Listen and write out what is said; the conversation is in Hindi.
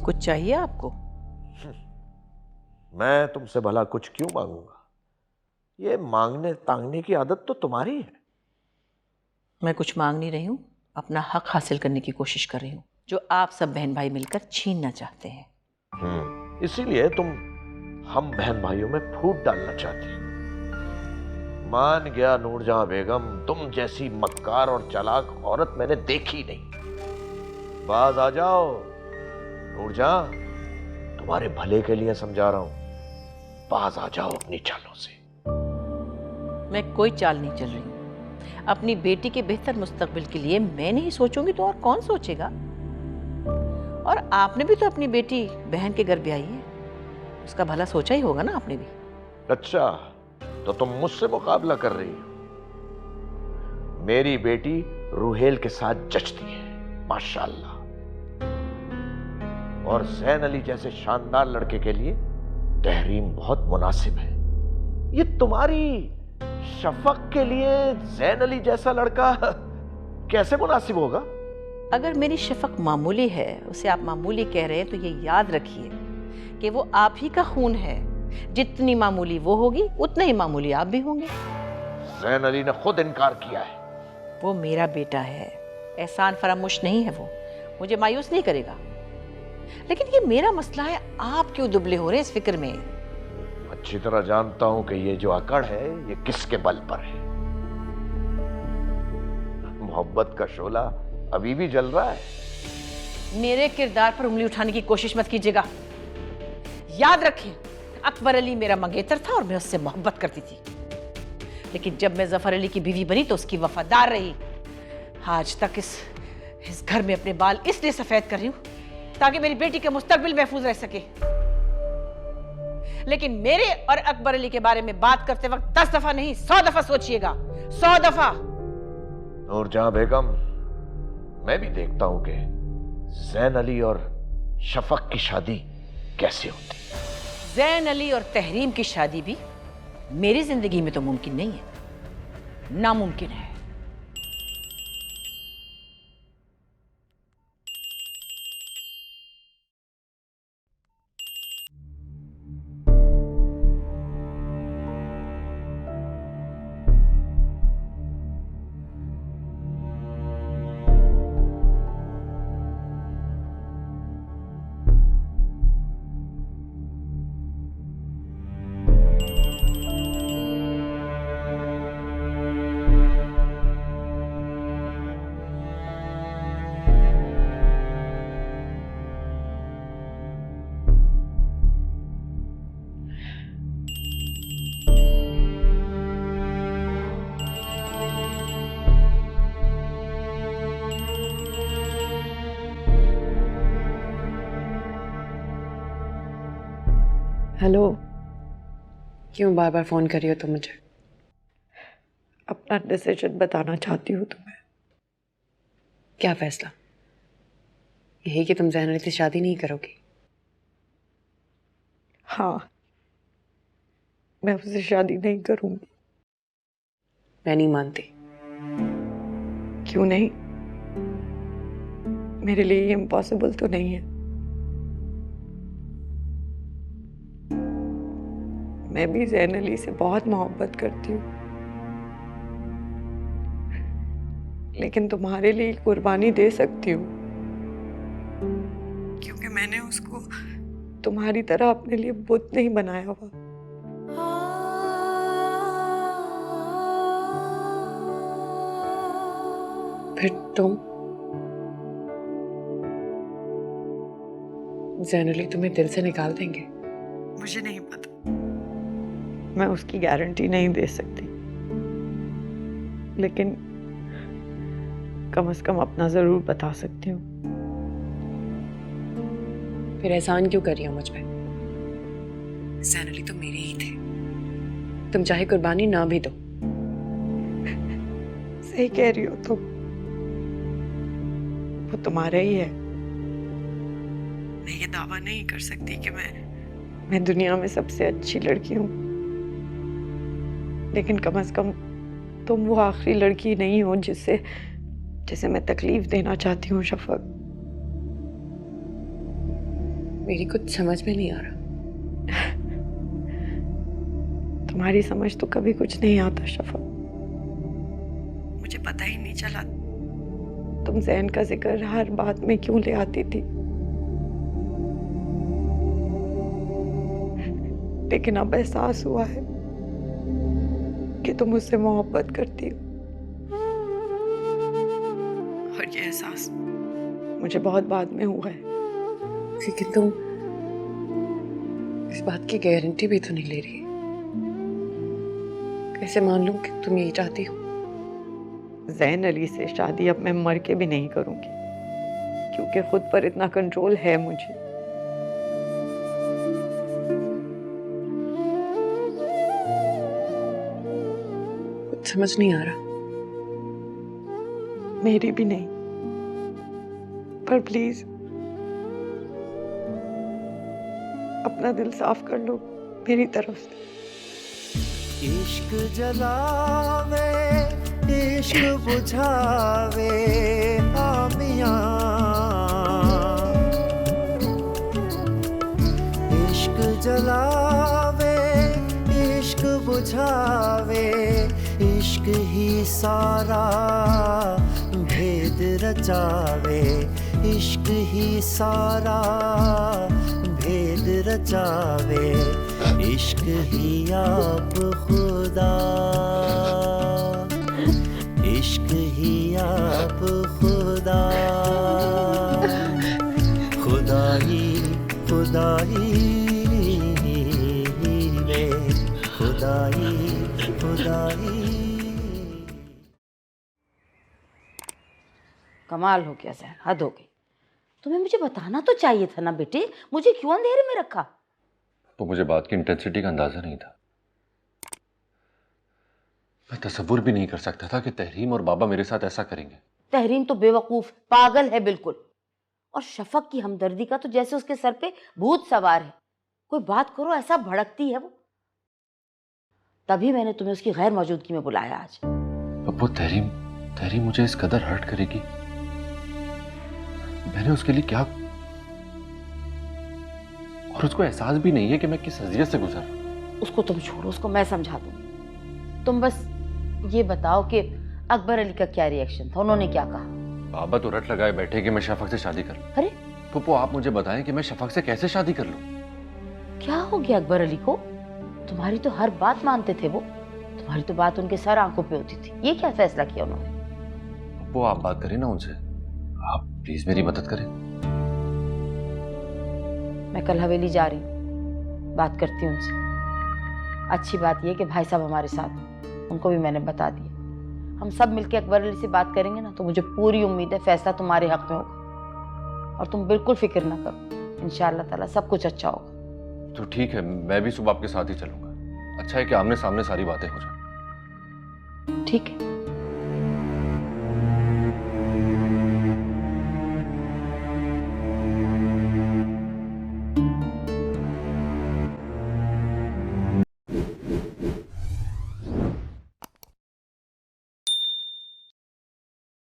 कुछ चाहिए आपको? मैं तुमसे भला कुछ क्यों मांगूंगा? ये मांगने तांगने की आदत तो तुम्हारी है। मैं कुछ मांग नहीं रही हूँ, अपना हक हासिल करने की कोशिश कर रही हूँ जो आप सब बहन भाई मिलकर छीनना चाहते हैं। इसीलिए तुम हम बहन भाइयों में फूट डालना चाहती हो। मान गया नूरजहां बेगम, तुम जैसी मक्कार और चालाक औरत मैंने देखी नहीं। बाज आ जाओ नूरजहां, तुम्हारे भले के लिए समझा रहा हूं। बाज आ जाओ अपनी चालों से। मैं कोई चाल नहीं चल रही हूँ। अपनी बेटी के बेहतर मुस्तकबिल के लिए मैं नहीं सोचूंगी तो और कौन सोचेगा? और आपने भी तो अपनी बेटी बहन के घर ब्याही है, उसका भला सोचा ही होगा ना आपने भी। अच्छा, तो तुम मुझसे मुकाबला कर रही हो? मेरी बेटी रूहेल के साथ जचती है माशाल्लाह, और जैन अली जैसे शानदार लड़के के लिए तहरीम बहुत मुनासिब है। ये तुम्हारी शफक के लिए जैन अली जैसा लड़का कैसे मुनासिब होगा? अगर मेरी शफक मामूली है, उसे आप मामूली कह रहे हैं, तो ये याद रखिए कि वो आप ही का खून है। जितनी मामूली वो होगी उतने ही मामूली आप भी होंगे। जैन अली ने खुद इनकार किया है। वो मेरा बेटा है, एहसान फरामोश नहीं है वो, मुझे मायूस नहीं करेगा। लेकिन ये मेरा मसला है, आप क्यों दुबले हो रहे हैं इस फिक्र में? अच्छी तरह जानता हूं कि ये जो अकड़ है ये किसके बल पर है। मोहब्बत का शोला अभी भी जल रहा है। मेरे किरदार पर उंगली उठाने की कोशिश मत कीजिएगा। याद रखें, अकबर अली मेरा मंगेतर था और मैं उससे मोहब्बत करती थी, लेकिन जब मैं जफर अली की बीवी बनी तो उसकी वफादार रही। आज तक इस घर में अपने बाल इसलिए सफेद कर रही हूं ताकि मेरी बेटी का मुस्तकबिल महफूज रह सके। लेकिन मेरे और अकबर अली के बारे में बात करते वक्त 10 दफा नहीं 100 दफा सोचिएगा, 100 दफा। नूरजहां बेगम, मैं भी देखता हूं कि जैन अली और शफक की शादी कैसे होती है। जैन अली और तहरीम की शादी भी मेरी जिंदगी में तो मुमकिन नहीं है, नामुमकिन है। हेलो, क्यों बार बार फ़ोन कर रही हो तुम मुझे? अपना डिसीजन बताना चाहती हूँ तुम्हें। क्या फैसला? यही कि तुम जैन अली से शादी नहीं करोगी? हाँ, मैं उससे शादी नहीं करूँगी। मैं नहीं मानती। क्यों नहीं? मेरे लिए ये इम्पॉसिबल तो नहीं है। मैं भी जैन अली से बहुत मोहब्बत करती हूँ, लेकिन तुम्हारे लिए कुर्बानी दे सकती हूँ, क्योंकि मैंने उसको तुम्हारी तरह अपने लिए बुत नहीं बनाया हुआ। फिर तुम? जैन अली तुम्हें दिल से निकाल देंगे? मुझे नहीं पता, मैं उसकी गारंटी नहीं दे सकती, लेकिन कम से कम अपना जरूर बता सकती हूँ। फिर एहसान क्यों कर रही हो मुझ पे? जैन अली तो मेरे ही थे, तुम चाहे कुर्बानी ना भी दो। सही कह रही हो तुम, वो तुम्हारा ही है। मैं ये दावा नहीं कर सकती कि मैं दुनिया में सबसे अच्छी लड़की हूँ, लेकिन कम से कम तुम वो आखिरी लड़की नहीं हो जिसे मैं तकलीफ देना चाहती हूँ शफक। मेरी कुछ समझ में नहीं आ रहा। तुम्हारी समझ तो कभी कुछ नहीं आता शफा। मुझे पता ही नहीं चला तुम ज़ैन का जिक्र हर बात में क्यों ले आती थी। लेकिन अब एहसास हुआ है कि तुम मुझसे मोहब्बत करती हो, और ये एहसास मुझे बहुत बाद में हुआ है। लेकिन तुम इस बात की गारंटी भी तो नहीं ले रही। कैसे मान लूं कि तुम यही चाहती हो? ज़ैन अली से शादी अब मैं मर के भी नहीं करूंगी, क्योंकि खुद पर इतना कंट्रोल है मुझे। कुछ समझ नहीं आ रहा। मेरी भी नहीं, पर प्लीज अपना दिल साफ कर लो मेरी तरफ से। इश्क जलावे इश्क बुझावे आमियां, इश्क जलावे इश्क बुझावे, इश्क ही सारा भेद रचावे, इश्क ही सारा भेद रचावे, इश्क ही आप खुदा, इश्क ही आप खुदा, खुदाई खुदाई में खुदाई खुदाई। कमाल हो गया ज़ैन, हद हो गई। तुम्हें मुझे बताना तो चाहिए था ना बेटे, मुझे क्यों अंधेरे में रखा? तो मुझे बात की इंटेंसिटी का अंदाजा नहीं था। मैं तसव्वुर भी नहीं कर सकता था कि तहरीम और बाबा मेरे साथ ऐसा करेंगे। तहरीम तो बेवकूफ पागल है बिल्कुल, और शफक की हमदर्दी का तो जैसे उसके सर पे भूत सवार है। कोई बात करो ऐसा भड़कती है वो। तभी मैंने तुम्हें उसकी गैर मौजूदगी में बुलाया आज। पप्पू, तहरीम मुझे इस कदर हर्ट करेगी? मैंने उसके लिए क्या, और उसको एहसास भी नहीं है कि मैं किस अज़ियत से गुजर रहा हूं। उसको तुम छोड़ो, उसको मैं समझा दूंगी। तुम बस ये बताओ कि अकबर अली का क्या रिएक्शन था, उन्होंने क्या कहा? बाबा तो रट लगाए बैठे कि मैं शफक से शादी कर लूं। अरे पप्पू, आप मुझे बताएं कि मैं शफक से कैसे शादी कर लूं? क्या हो गया अकबर अली को? तुम्हारी तो हर बात मानते थे वो, तुम्हारी तो बात उनके सर आंखों पे होती थी। ये क्या फैसला किया उन्होंने? पप्पू, आप बात करें ना उनसे, आप प्लीज मेरी मदद करें। मैं कल हवेली जा रही हूँ, बात करती हूँ उनसे। अच्छी बात यह कि भाई साहब हमारे साथ, उनको भी मैंने बता दिया। हम सब मिलके अकबर अली से बात करेंगे ना, तो मुझे पूरी उम्मीद है फैसला तुम्हारे हक में होगा। और तुम बिल्कुल फिक्र ना करो, इंशाअल्लाह ताला सब कुछ अच्छा होगा। तो ठीक है, मैं भी सुबह आपके साथ ही चलूंगा। अच्छा है कि आमने सामने सारी बातें हो जाए। ठीक है।